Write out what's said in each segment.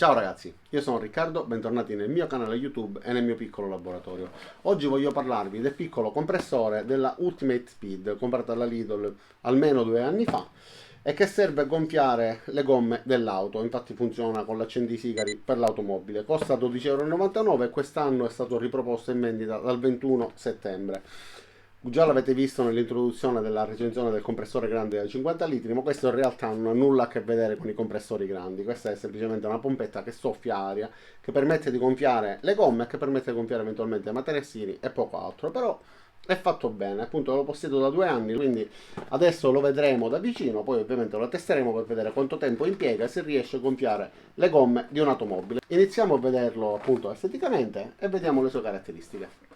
Ciao ragazzi, io sono Riccardo, bentornati nel mio canale YouTube e nel mio piccolo laboratorio. Oggi voglio parlarvi del piccolo compressore della Ultimate Speed, comprata dalla Lidl almeno 2 anni fa e che serve a gonfiare le gomme dell'auto. Infatti funziona con l'accendisigari per l'automobile. Costa 12,99 € e quest'anno è stato riproposto in vendita dal 21 settembre. Già l'avete visto nell'introduzione della recensione del compressore grande da 50 litri, ma questo in realtà non ha nulla a che vedere con i compressori grandi. Questa è semplicemente una pompetta che soffia aria, che permette di gonfiare le gomme e che permette di gonfiare eventualmente materassini e poco altro. Però è fatto bene, appunto lo possiedo da 2 anni, quindi adesso lo vedremo da vicino, poi ovviamente lo testeremo per vedere quanto tempo impiega e se riesce a gonfiare le gomme di un'automobile. Iniziamo a vederlo appunto esteticamente e vediamo le sue caratteristiche.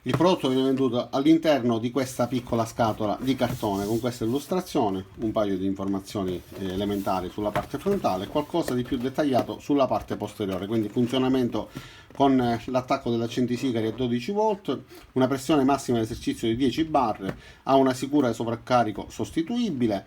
Il prodotto viene venduto all'interno di questa piccola scatola di cartone con questa illustrazione, un paio di informazioni elementari sulla parte frontale e qualcosa di più dettagliato sulla parte posteriore, quindi funzionamento con l'attacco dell'accentisigari a 12 volt, una pressione massima di esercizio di 10 bar, ha una sicura sovraccarico sostituibile,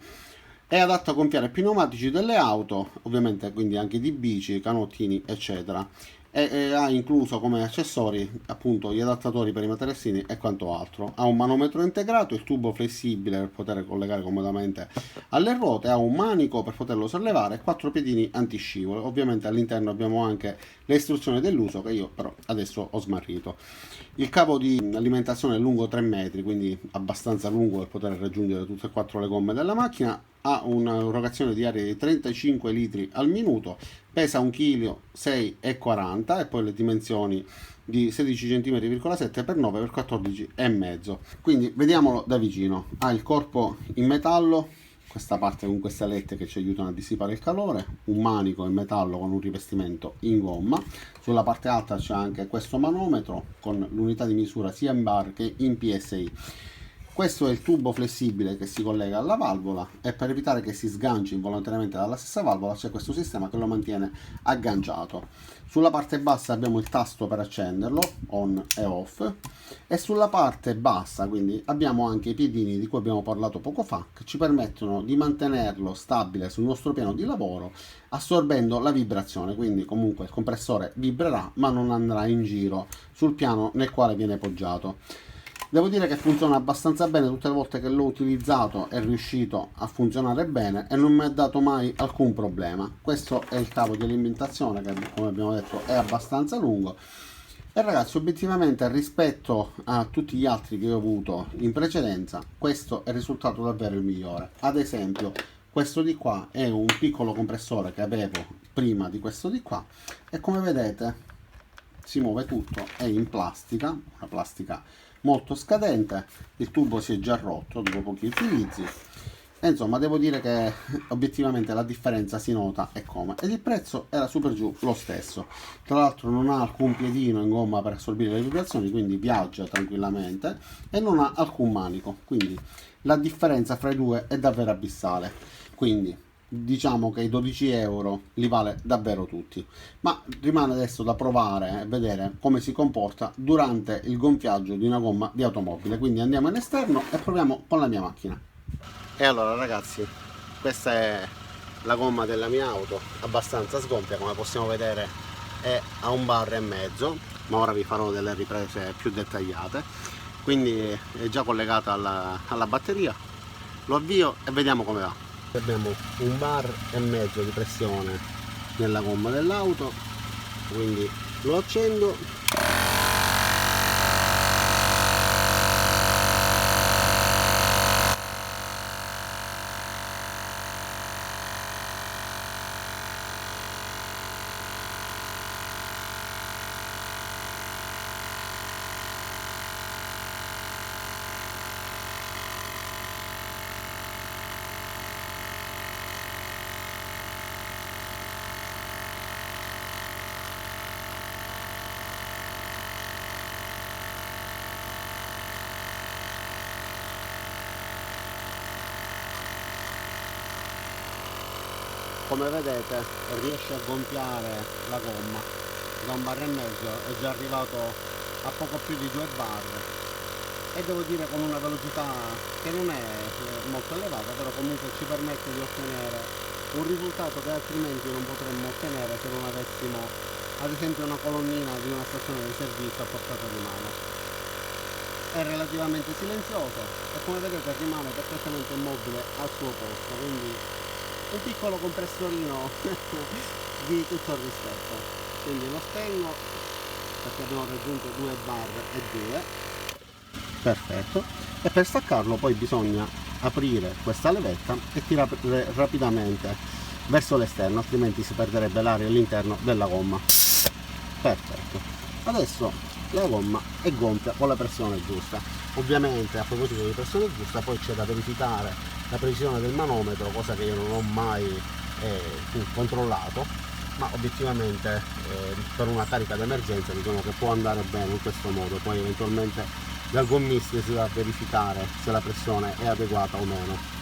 è adatto a gonfiare pneumatici delle auto, ovviamente quindi anche di bici, canottini eccetera. E ha incluso come accessori appunto gli adattatori per i materassini e quanto altro. Ha un manometro integrato, il tubo flessibile per poter collegare comodamente alle ruote, ha un manico per poterlo sollevare e 4 piedini antiscivolo. Ovviamente all'interno abbiamo anche le istruzioni dell'uso che io però adesso ho smarrito. Il cavo di alimentazione è lungo 3 metri, quindi abbastanza lungo per poter raggiungere tutte e quattro le gomme della macchina. Ha un'erogazione di aria di 35 litri al minuto, pesa 1,640 kg e poi le dimensioni di 16 cm,7 x 9 x 14,5. Quindi vediamolo da vicino. Ha il corpo in metallo, questa parte con queste alette che ci aiutano a dissipare il calore, un manico in metallo con un rivestimento in gomma. Sulla parte alta c'è anche questo manometro con l'unità di misura sia in bar che in PSI. Questo è il tubo flessibile che si collega alla valvola e per evitare che si sganci involontariamente dalla stessa valvola c'è questo sistema che lo mantiene agganciato. Sulla parte bassa abbiamo il tasto per accenderlo, on e off, e sulla parte bassa quindi abbiamo anche i piedini di cui abbiamo parlato poco fa che ci permettono di mantenerlo stabile sul nostro piano di lavoro assorbendo la vibrazione, quindi comunque il compressore vibrerà ma non andrà in giro sul piano nel quale viene poggiato. Devo dire che funziona abbastanza bene, tutte le volte che l'ho utilizzato è riuscito a funzionare bene e non mi ha dato mai alcun problema. Questo è il cavo di alimentazione che come abbiamo detto è abbastanza lungo e ragazzi obiettivamente rispetto a tutti gli altri che ho avuto in precedenza questo è il risultato davvero il migliore. Ad esempio questo di qua è un piccolo compressore che avevo prima di questo di qua e come vedete si muove tutto, è in plastica, una plastica molto scadente, il tubo si è già rotto dopo pochi utilizzi e insomma devo dire che obiettivamente la differenza si nota e come, ed il prezzo era super giù lo stesso. Tra l'altro non ha alcun piedino in gomma per assorbire le vibrazioni, quindi viaggia tranquillamente e non ha alcun manico, quindi la differenza fra i due è davvero abissale. Quindi diciamo che i 12 € li vale davvero tutti, ma rimane adesso da provare e vedere come si comporta durante il gonfiaggio di una gomma di automobile. Quindi andiamo in esterno e proviamo con la mia macchina. E allora ragazzi, questa è la gomma della mia auto, abbastanza sgonfia, come possiamo vedere è a 1,5 bar, ma ora vi farò delle riprese più dettagliate. Quindi è già collegata alla batteria, lo avvio e vediamo come va. Abbiamo 1,5 bar di pressione nella gomma dell'auto, quindi lo accendo. Come vedete riesce a gonfiare la gomma da 1,5 bar è già arrivato a poco più di 2 bar e devo dire con una velocità che non è molto elevata, però comunque ci permette di ottenere un risultato che altrimenti non potremmo ottenere se non avessimo ad esempio una colonnina di una stazione di servizio a portata di mano. È relativamente silenzioso e come vedete rimane perfettamente immobile al suo posto, quindi un piccolo compressorino di tutto il rispetto. Quindi lo spengo perché abbiamo raggiunto 2 bar e 2, perfetto, e per staccarlo poi bisogna aprire questa levetta e tirare rapidamente verso l'esterno, altrimenti si perderebbe l'aria all'interno della gomma. Perfetto, adesso la gomma è gonfia con la pressione giusta. Ovviamente, a proposito di pressione giusta, poi c'è da verificare la precisione del manometro, cosa che io non ho mai controllato, ma obiettivamente per una carica d'emergenza diciamo che può andare bene in questo modo. Poi eventualmente dal gommista si va a verificare se la pressione è adeguata o meno.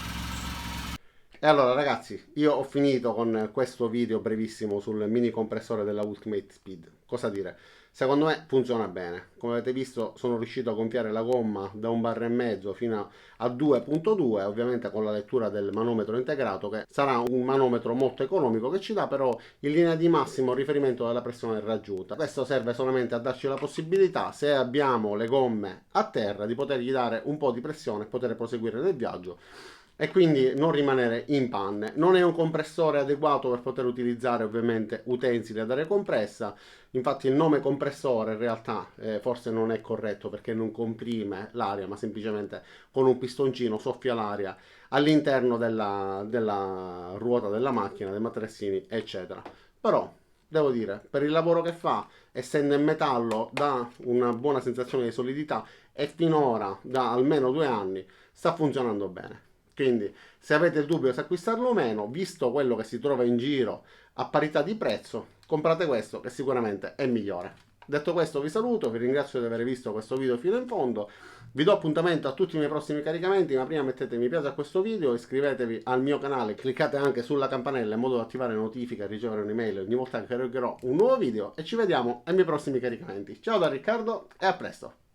E allora ragazzi, io ho finito con questo video brevissimo sul mini compressore della Ultimate Speed. Cosa dire? Secondo me funziona bene. Come avete visto sono riuscito a gonfiare la gomma da 1,5 bar fino a 2,2, ovviamente con la lettura del manometro integrato, che sarà un manometro molto economico che ci dà però in linea di massimo il riferimento della pressione raggiunta. Questo serve solamente a darci la possibilità, se abbiamo le gomme a terra, di potergli dare un po' di pressione e poter proseguire nel viaggio e quindi non rimanere in panne. Non è un compressore adeguato per poter utilizzare ovviamente utensili ad aria compressa, infatti il nome compressore in realtà forse non è corretto perché non comprime l'aria, ma semplicemente con un pistoncino soffia l'aria all'interno della ruota della macchina, dei materassini eccetera. Però devo dire, per il lavoro che fa, essendo in metallo, dà una buona sensazione di solidità e finora da almeno 2 anni sta funzionando bene. Quindi se avete il dubbio se acquistarlo o meno, visto quello che si trova in giro a parità di prezzo, comprate questo che sicuramente è migliore. Detto questo vi saluto, vi ringrazio di aver visto questo video fino in fondo, vi do appuntamento a tutti i miei prossimi caricamenti, ma prima mettete mi piace a questo video, iscrivetevi al mio canale, cliccate anche sulla campanella in modo da attivare notifiche e ricevere un'email ogni volta che caricherò un nuovo video e ci vediamo ai miei prossimi caricamenti. Ciao da Riccardo e a presto!